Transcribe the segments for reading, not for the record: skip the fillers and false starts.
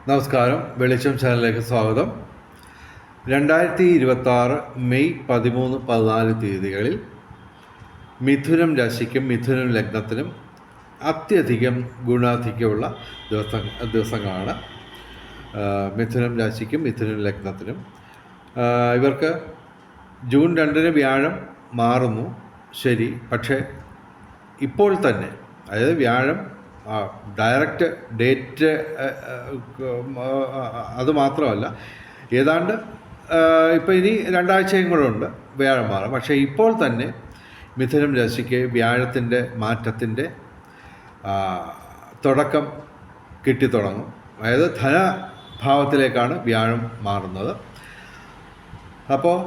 നമസ്കാരം, വെളിച്ചം ചാനലിലേക്ക് സ്വാഗതം. 2026 മെയ് 13, 14 തീയതികളിൽ മിഥുനം രാശിക്കും മിഥുനം ലഗ്നത്തിനും അത്യധികം ഗുണാധിക്യമുള്ള ദിവസങ്ങളാണ്. മിഥുനം രാശിക്കും മിഥുനം ലഗ്നത്തിനും ഇവർക്ക് ജൂൺ 2 വ്യാഴം മാറുന്നു, ശരി. പക്ഷേ ഇപ്പോൾ തന്നെ, അതായത് വ്യാഴം ഡയറക്റ്റ് ഡേറ്റ് അത് മാത്രമല്ല, ഏതാണ്ട് ഇപ്പോൾ ഇനി 2 ആഴ്ചയും കൂടെ ഉണ്ട് വ്യാഴം മാറും. പക്ഷേ ഇപ്പോൾ തന്നെ മിഥുനം രാശിക്ക് വ്യാഴത്തിൻ്റെ മാറ്റത്തിൻ്റെ തുടക്കം കിട്ടിത്തുടങ്ങും. അതായത് ധനഭാവത്തിലേക്കാണ് വ്യാഴം മാറുന്നത്. അപ്പോൾ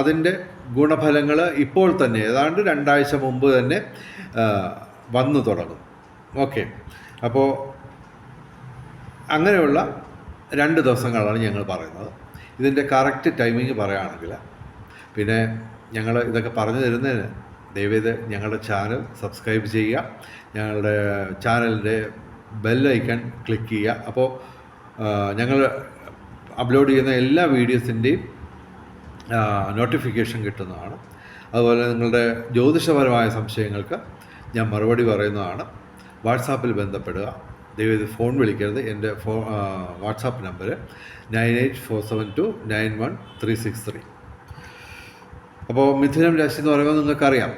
അതിൻ്റെ ഗുണഫലങ്ങൾ ഇപ്പോൾ തന്നെ ഏതാണ്ട് 2 ആഴ്ച മുമ്പ് തന്നെ വന്നു തുടങ്ങും. ഓക്കെ, അപ്പോൾ അങ്ങനെയുള്ള 2 ദിവസങ്ങളാണ് ഞങ്ങൾ പറയുന്നത്. ഇതിൻ്റെ കറക്റ്റ് ടൈമിങ് പറയുകയാണെങ്കിൽ, പിന്നെ ഞങ്ങൾ ഇതൊക്കെ പറഞ്ഞു തരുന്നതിന് ദയവേത് ഞങ്ങളുടെ ചാനൽ സബ്സ്ക്രൈബ് ചെയ്യുക, ഞങ്ങളുടെ ചാനലിൻ്റെ ബെൽ ഐക്കൺ ക്ലിക്ക് ചെയ്യുക. അപ്പോൾ ഞങ്ങൾ അപ്ലോഡ് ചെയ്യുന്ന എല്ലാ വീഡിയോസിൻ്റെയും നോട്ടിഫിക്കേഷൻ കിട്ടുന്നതാണ്. അതുപോലെ നിങ്ങളുടെ ജ്യോതിഷപരമായ സംശയങ്ങൾക്ക് ഞാൻ മറുപടി പറയുന്നതാണ്. വാട്സാപ്പിൽ ബന്ധപ്പെടുക, ദയവേത് ഫോൺ വിളിക്കരുത്. എൻ്റെ വാട്സാപ്പ് നമ്പർ 9847291363. അപ്പോൾ മിഥുനം രാശി എന്ന് പറയുമ്പോൾ നിങ്ങൾക്കറിയാം,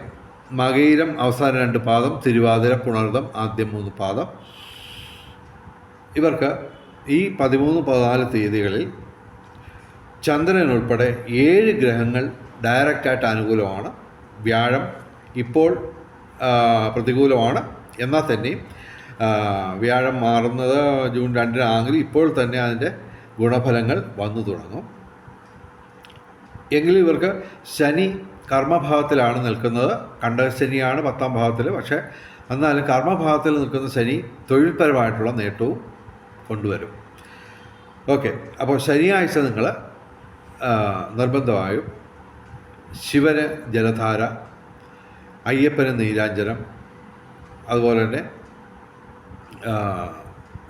മകയിരം അവസാന 2 പാദം, തിരുവാതിര, പുണർദം ആദ്യം 3 പാദം. ഇവർക്ക് ഈ 13, 14 തീയതികളിൽ ചന്ദ്രൻ ഉൾപ്പെടെ 7 ഗ്രഹങ്ങൾ ഡയറക്റ്റായിട്ട് അനുകൂലമാണ്. വ്യാഴം ഇപ്പോൾ പ്രതികൂലമാണ്. എന്നാൽ തന്നെയും വ്യാഴം മാറുന്നത് ജൂൺ 2 ആണെങ്കിൽ ഇപ്പോൾ തന്നെ അതിൻ്റെ ഗുണഫലങ്ങൾ വന്നു തുടങ്ങും. എങ്കിലും ഇവർക്ക് ശനി കർമ്മഭാവത്തിലാണ് നിൽക്കുന്നത്. കണ്ടശനിയാണ് 10ാം ഭാവത്തിൽ. പക്ഷേ എന്നാലും കർമ്മഭാവത്തിൽ നിൽക്കുന്ന ശനി തൊഴിൽപരമായിട്ടുള്ള നേട്ടവും കൊണ്ടുവരും. ഓക്കെ, അപ്പോൾ ശനിയാഴ്ച നിങ്ങൾ നിർബന്ധമായും ശിവന് ജലധാര, അയ്യപ്പന് നീരാഞ്ജനം, അതുപോലെ തന്നെ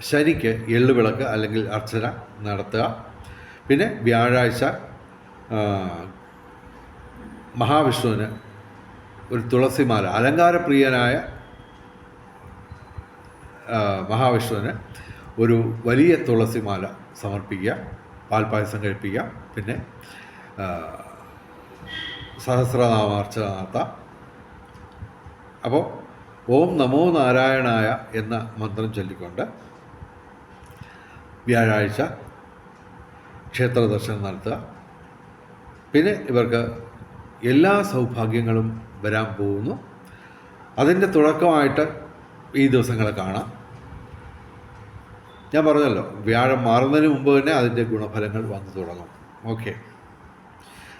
ശനിക്ക് എള്ളുവിളക്ക് അല്ലെങ്കിൽ അർച്ചന നടത്തുക. പിന്നെ വ്യാഴാഴ്ച മഹാവിഷ്ണുവിന് ഒരു തുളസിമാല, അലങ്കാരപ്രിയനായ മഹാവിഷ്ണുവിന് ഒരു വലിയ തുളസിമാല സമർപ്പിക്കുക, പാൽപ്പായസം കഴിപ്പിക്കുക. പിന്നെ സഹസ്രനാമാർച്ചന നടത്താം. അപ്പോൾ ഓം നമോ നാരായണായ എന്ന മന്ത്രം ചൊല്ലിക്കൊണ്ട് വ്യാഴാഴ്ച ക്ഷേത്ര ദർശനം നടത്തുക. പിന്നെ ഇവർക്ക് എല്ലാ സൗഭാഗ്യങ്ങളും വരാൻ പോകുന്നു. അതിൻ്റെ തുടക്കമായിട്ട് ഈ ദിവസങ്ങളെ കാണാം. ഞാൻ പറഞ്ഞല്ലോ, വ്യാഴം മാറുന്നതിന് മുമ്പ് തന്നെ അതിൻ്റെ ഗുണഫലങ്ങൾ വന്നു തുടങ്ങും. ഓക്കെ,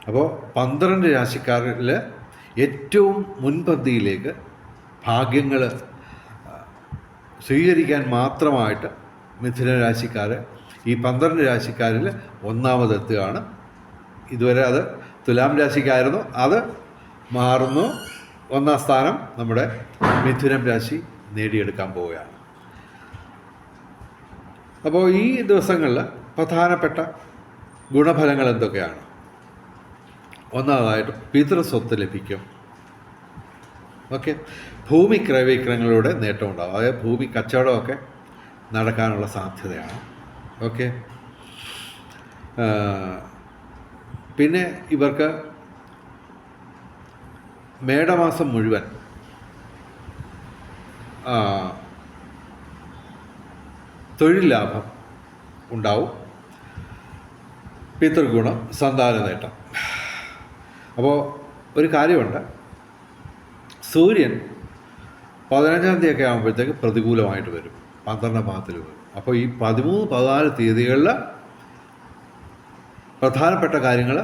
അപ്പോൾ 12 രാശിക്കാരിൽ ഏറ്റവും മുൻപന്തിയിലേക്ക് ഭാഗ്യങ്ങൾ സ്വീകരിക്കാൻ മാത്രമായിട്ട് മിഥുന രാശിക്കാർ ഈ 12 രാശിക്കാരിൽ ഒന്നാമതെത്തുകയാണ്. ഇതുവരെ അത് തുലാം രാശിക്കായിരുന്നു, അത് മാറുന്നു. 1ാം സ്ഥാനം നമ്മുടെ മിഥുനം രാശി നേടിയെടുക്കാൻ പോവുകയാണ്. അപ്പോൾ ഈ ദിവസങ്ങളിൽ പ്രധാനപ്പെട്ട ഗുണഫലങ്ങൾ എന്തൊക്കെയാണ്? ഒന്നാമതായിട്ട് പിതൃസ്വത്ത് ലഭിക്കും. ഓക്കെ, ഭൂമി ക്രയവിക്രയങ്ങളിലൂടെ നേട്ടമുണ്ടാകും. അതായത് ഭൂമി കച്ചവടമൊക്കെ നടക്കാനുള്ള സാധ്യതയാണ്. ഓക്കെ, പിന്നെ ഇവർക്ക് മേടമാസം മുഴുവൻ തൊഴിൽ ലാഭം ഉണ്ടാവും. പിതൃഗുണം, സന്താന നേട്ടം. അപ്പോൾ ഒരു കാര്യമുണ്ട്, സൂര്യൻ 15-ാം തീയതിയൊക്കെ ആകുമ്പോഴത്തേക്ക് പ്രതികൂലമായിട്ട് വരും, 12ാം ഭാവത്തിൽ വരും. അപ്പോൾ ഈ 13, 14 തീയതികളിൽ പ്രധാനപ്പെട്ട കാര്യങ്ങൾ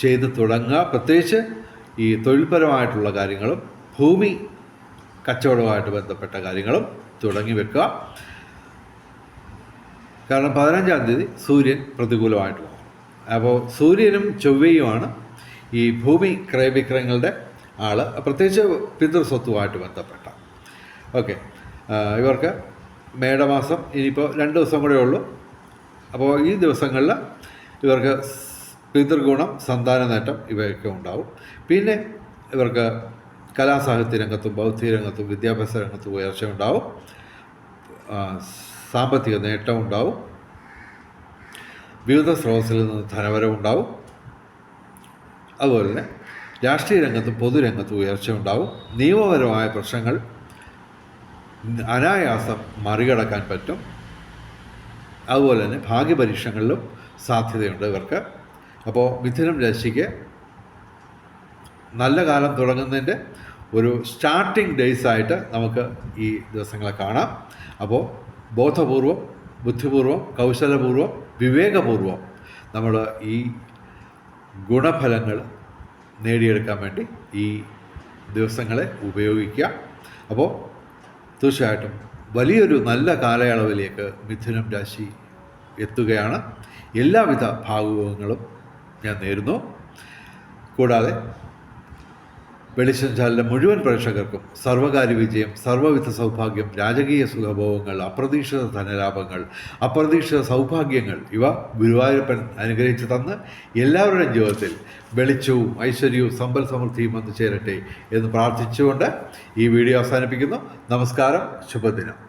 ചെയ്ത് തുടങ്ങുക. പ്രത്യേകിച്ച് ഈ തൊഴിൽപരമായിട്ടുള്ള കാര്യങ്ങളും ഭൂമി കച്ചവടവുമായിട്ട് ബന്ധപ്പെട്ട കാര്യങ്ങളും തുടങ്ങി വെക്കുക. കാരണം 15-ാം തീയതി സൂര്യൻ പ്രതികൂലമായിട്ട് പോകും. അപ്പോൾ സൂര്യനും ചൊവ്വയുമാണ് ഈ ഭൂമി ക്രയവിക്രയങ്ങളുടെ ആൾ, പ്രത്യേകിച്ച് പിതൃസ്വത്തുമായിട്ട് ബന്ധപ്പെട്ട. ഓക്കെ, ഇവർക്ക് മേടമാസം ഇനിയിപ്പോൾ 2 ദിവസം കൂടെ ഉള്ളൂ. അപ്പോൾ ഈ ദിവസങ്ങളിൽ ഇവർക്ക് പിതൃഗുണം, സന്താന നേട്ടം ഇവയൊക്കെ ഉണ്ടാവും. പിന്നെ ഇവർക്ക് കലാസാഹിത്യ രംഗത്തും ബൗദ്ധിക രംഗത്തും വിദ്യാഭ്യാസ രംഗത്തും ഉയർച്ച ഉണ്ടാവും. സാമ്പത്തിക നേട്ടം ഉണ്ടാവും. വിവിധ സ്രോതസ്സിൽ നിന്ന് ധനവരവുണ്ടാവും. അതുപോലെ തന്നെ രാഷ്ട്രീയ രംഗത്തും പൊതുരംഗത്തും ഉയർച്ച ഉണ്ടാവും. നിയമപരമായ പ്രശ്നങ്ങൾ അനായാസം മറികടക്കാൻ പറ്റും. അതുപോലെ തന്നെ ഭാഗ്യപരീക്ഷകളിലും സാധ്യതയുണ്ട് ഇവർക്ക്. അപ്പോൾ മിഥുനം രാശിക്ക് നല്ല കാലം തുടങ്ങുന്നതിൻ്റെ ഒരു സ്റ്റാർട്ടിംഗ് ഡേയ്സ് ആയിട്ട് നമുക്ക് ഈ ദിവസങ്ങളെ കാണാം. അപ്പോൾ ബോധപൂർവം, ബുദ്ധിപൂർവം, കൗശലപൂർവം, വിവേകപൂർവം നമ്മൾ ഈ ഗുണഫലങ്ങൾ നേടിയെടുക്കാൻ വേണ്ടി ഈ ദിവസങ്ങളെ ഉപയോഗിക്കുക. അപ്പോൾ തീർച്ചയായിട്ടും വലിയൊരു നല്ല കാലയളവിലേക്ക് മിഥുനം രാശി എത്തുകയാണ്. എല്ലാവിധ ഭാവുകങ്ങളും ഞാൻ നേരുന്നു. കൂടാതെ വെളിച്ചം ചാനലിലെ മുഴുവൻ പ്രേക്ഷകർക്കും സർവകാര്യ വിജയം, സർവ്വവിധ സൗഭാഗ്യം, രാജകീയ സുഖഭോഗങ്ങൾ, അപ്രതീക്ഷിത ധനലാഭങ്ങൾ, അപ്രതീക്ഷിത സൗഭാഗ്യങ്ങൾ ഇവ ഗുരുവായൂരപ്പൻ അനുഗ്രഹിച്ചു തന്ന് എല്ലാവരുടെയും ജീവിതത്തിൽ വെളിച്ചവും ഐശ്വര്യവും സമ്പൽ സമൃദ്ധിയും വന്നു ചേരട്ടെ എന്ന് പ്രാർത്ഥിച്ചുകൊണ്ട് ഈ വീഡിയോ അവസാനിപ്പിക്കുന്നു. നമസ്കാരം, ശുഭദിനം.